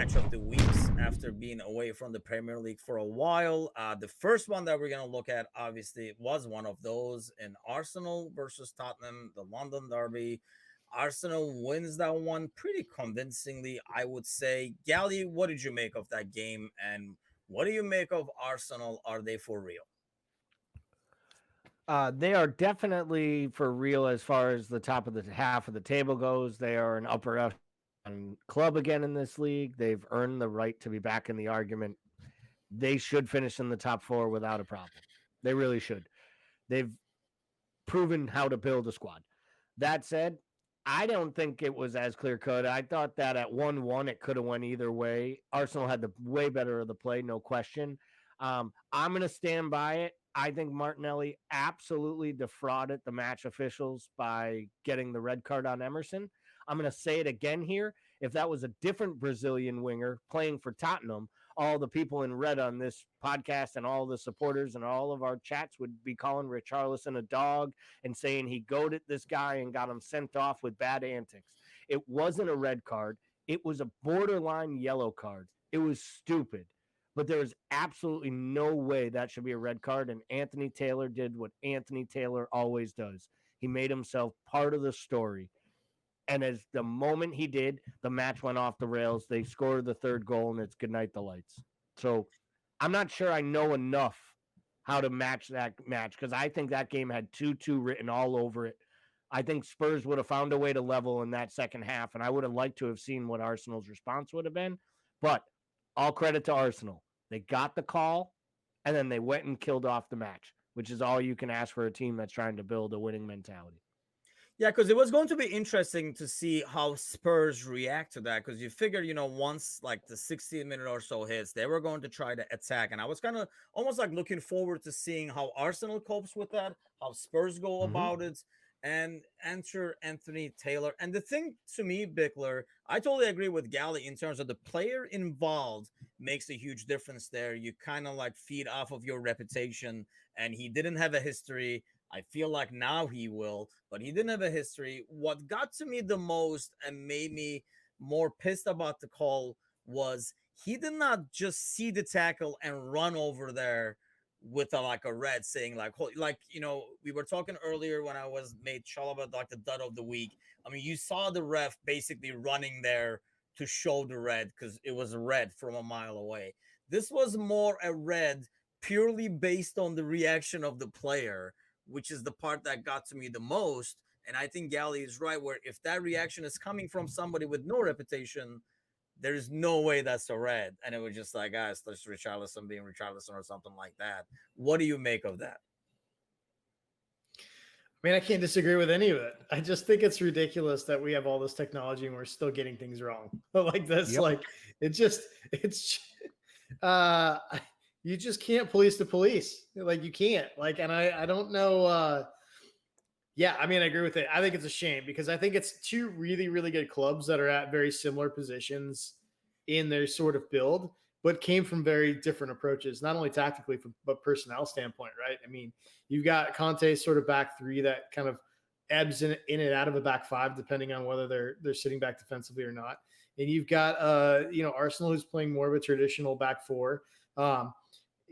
match of the weeks after being away from the Premier League for a while. The first one that we're going to look at, obviously, was one of those in Arsenal versus Tottenham, the London derby. Arsenal wins that one pretty convincingly, I would say. Gally, what did you make of that game? And what do you make of Arsenal? Are they for real? They are definitely for real as far as the top of the half of the table goes. They are an upper echelon club again in this league. They've earned the right to be back in the argument. They should finish in the top four without a problem. They really should. They've proven how to build a squad. That said, I don't think it was as clear cut. I thought that at 1-1, it could have went either way. Arsenal had the way better of the play, no question. I'm going to stand by it. I think Martinelli absolutely defrauded the match officials by getting the red card on Emerson. I'm going to say it again here. If that was a different Brazilian winger playing for Tottenham, all the people in red on this podcast and all the supporters and all of our chats would be calling Richarlison a dog and saying he goaded this guy and got him sent off with bad antics. It wasn't a red card. It was a borderline yellow card. It was stupid. But there is absolutely no way that should be a red card. And Anthony Taylor did what Anthony Taylor always does. He made himself part of the story. And as the moment he did, the match went off the rails. They scored the third goal, and it's goodnight the lights. So I'm not sure I know enough how to match that match because I think that game had 2-2 written all over it. I think Spurs would have found a way to level in that second half, and I would have liked to have seen what Arsenal's response would have been. But all credit to Arsenal. They got the call, and then they went and killed off the match, which is all you can ask for a team that's trying to build a winning mentality. Yeah, because it was going to be interesting to see how Spurs react to that. Because you figure, once like the 60th minute or so hits, they were going to try to attack. And I was kind of almost like looking forward to seeing how Arsenal copes with that, how Spurs go about it, and enter Anthony Taylor. And the thing to me, Bickler, I totally agree with Gally in terms of the player involved makes a huge difference there. You kind of like feed off of your reputation, and he didn't have a history. I feel like now he will, but he didn't have a history. What got to me the most and made me more pissed about the call was he did not just see the tackle and run over there with a red saying we were talking earlier when I was made Chalaba like the dud of the week. I mean, you saw the ref basically running there to show the red because it was a red from a mile away. This was more a red purely based on the reaction of the player, which is the part that got to me the most. And I think Gally is right, where if that reaction is coming from somebody with no reputation, there's no way that's a red. And it was just like, guys, that's Richarlison being Richarlison or something like that. What do you make of that? I mean, I can't disagree with any of it. I just think it's ridiculous that we have all this technology and we're still getting things wrong like this. Yep. Like you just can't police the police. Like you can't and I don't know. Yeah, I mean, I agree with it. I think it's a shame because I think it's two really, really good clubs that are at very similar positions in their sort of build, but came from very different approaches, not only tactically, but personnel standpoint, right? I mean, you've got Kante's sort of back three that kind of ebbs in and out of a back five, depending on whether they're sitting back defensively or not. And you've got, Arsenal who's playing more of a traditional back four.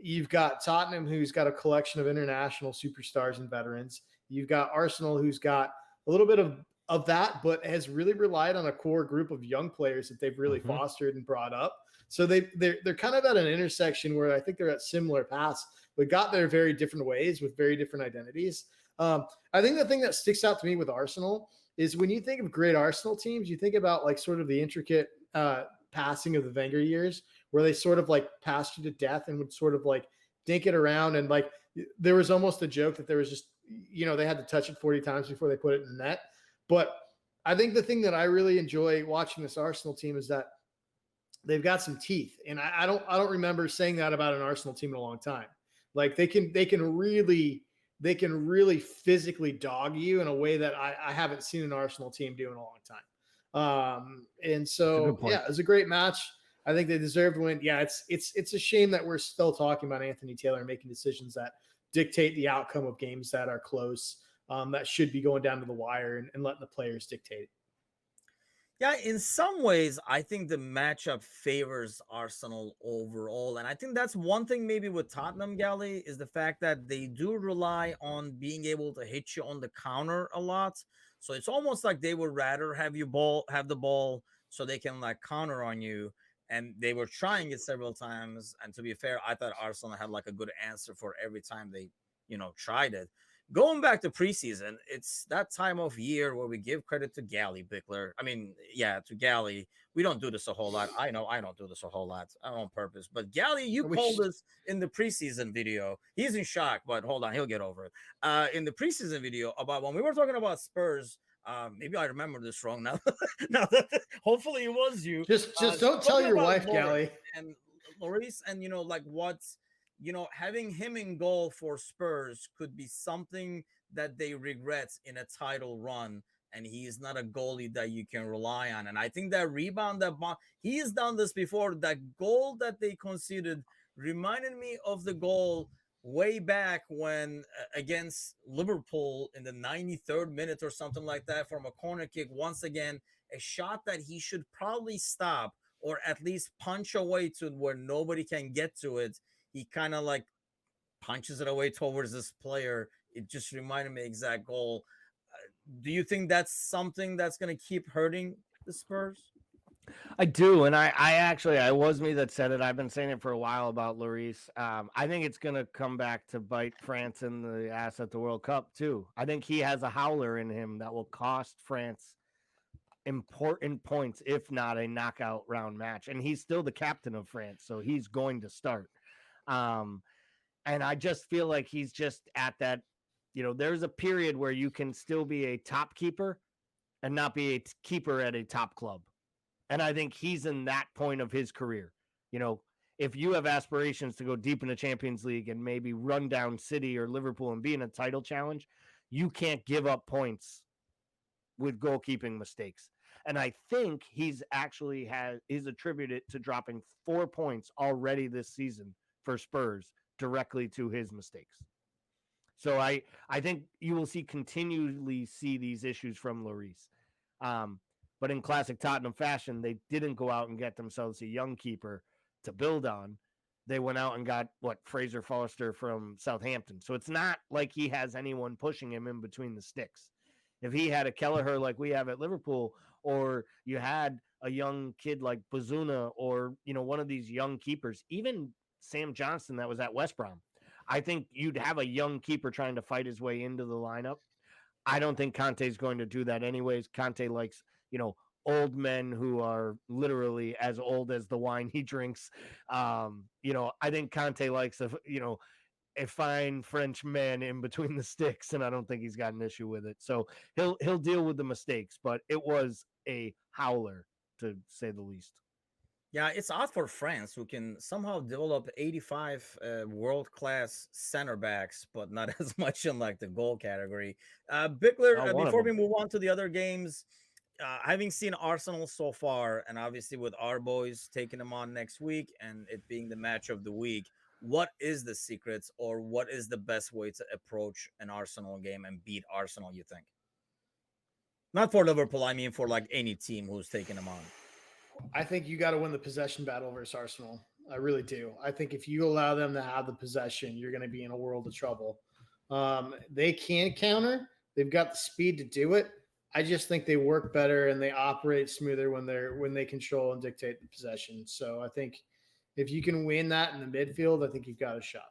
You've got Tottenham who's got a collection of international superstars and veterans. You've got Arsenal who's got a little bit of that, but has really relied on a core group of young players that they've really fostered and brought up. So they're kind of at an intersection where I think they're at similar paths, but got there very different ways with very different identities. I think the thing that sticks out to me with Arsenal is when you think of great Arsenal teams, you think about like sort of the intricate passing of the Wenger years where they sort of like passed you to death and would sort of like dink it around. And like there was almost a joke that there was just, they had to touch it 40 times before they put it in the net. But I think the thing that I really enjoy watching this Arsenal team is that they've got some teeth. And I don't remember saying that about an Arsenal team in a long time. Like they can really physically dog you in a way that I haven't seen an Arsenal team do in a long time. And so, yeah, it was a great match. I think they deserved to win. Yeah, it's a shame that we're still talking about Anthony Taylor making decisions that dictate the outcome of games that are close, that should be going down to the wire and letting the players dictate it. Yeah, in some ways, I think the matchup favors Arsenal overall. And I think that's one thing maybe with Tottenham, Gally, is the fact that they do rely on being able to hit you on the counter a lot. So it's almost like they would rather have the ball so they can like counter on you. And they were trying it several times. And to be fair, I thought Arsenal had like a good answer for every time they, tried it. Going back to preseason, it's that time of year where we give credit to Gally Bickler. I mean, yeah, to Gally. We don't do this a whole lot. I know I don't do this a whole lot on purpose. But Gally, you We called sh- us in the preseason video. He's in shock, but hold on, he'll get over it. In the preseason video about when we were talking about Spurs, maybe I remember this wrong now. Now that hopefully it was you. just don't tell Talking your about wife, Gally. and Lloris, and like what's having him in goal for Spurs could be something that they regret in a title run, and he is not a goalie that you can rely on. And I think that rebound he has done this before. That goal that they conceded reminded me of the goal way back when against Liverpool in the 93rd minute or something like that from a corner kick. Once again, a shot that he should probably stop or at least punch away to where nobody can get to it. He kind of like punches it away towards this player. It just reminded me exact goal. Do you think that's something that's going to keep hurting the Spurs? I do, and I was me that said it. I've been saying it for a while about Lloris. I think it's going to come back to bite France in the ass at the World Cup too. I think he has a howler in him that will cost France important points, if not a knockout round match. And he's still the captain of France, so he's going to start. And I just feel like he's just at that, there's a period where you can still be a top keeper and not be a keeper at a top club. And I think he's in that point of his career. If you have aspirations to go deep in the Champions League and maybe run down City or Liverpool and be in a title challenge, you can't give up points with goalkeeping mistakes. And I think he's attributed to dropping 4 points already this season for Spurs directly to his mistakes. So I think you will continually see these issues from Lloris. But in classic Tottenham fashion, they didn't go out and get themselves a young keeper to build on. They went out and got Fraser Forster from Southampton. So it's not like he has anyone pushing him in between the sticks. If he had a Kelleher like we have at Liverpool, or you had a young kid like Bazuna, or one of these young keepers, even Sam Johnston that was at West Brom, I think you'd have a young keeper trying to fight his way into the lineup. I don't think Kante's going to do that anyways. Kante likes, old men who are literally as old as the wine he drinks. I think Kante likes a fine French man in between the sticks, and I don't think he's got an issue with it. So he'll deal with the mistakes, but it was a howler to say the least. Yeah, it's odd for France, who can somehow develop 85 world-class center backs, but not as much in like the goal category. Bickler, before we move on to the other games, having seen Arsenal so far, and obviously with our boys taking them on next week and it being the match of the week, what is the secrets or what is the best way to approach an Arsenal game and beat Arsenal, you think? Not for Liverpool, I mean for like any team who's taking them on. I think you got to win the possession battle versus Arsenal. I really do. I think if you allow them to have the possession, you're going to be in a world of trouble. They can counter. They've got the speed to do it. I just think they work better and they operate smoother when they control and dictate the possession. So I think if you can win that in the midfield, I think you've got a shot.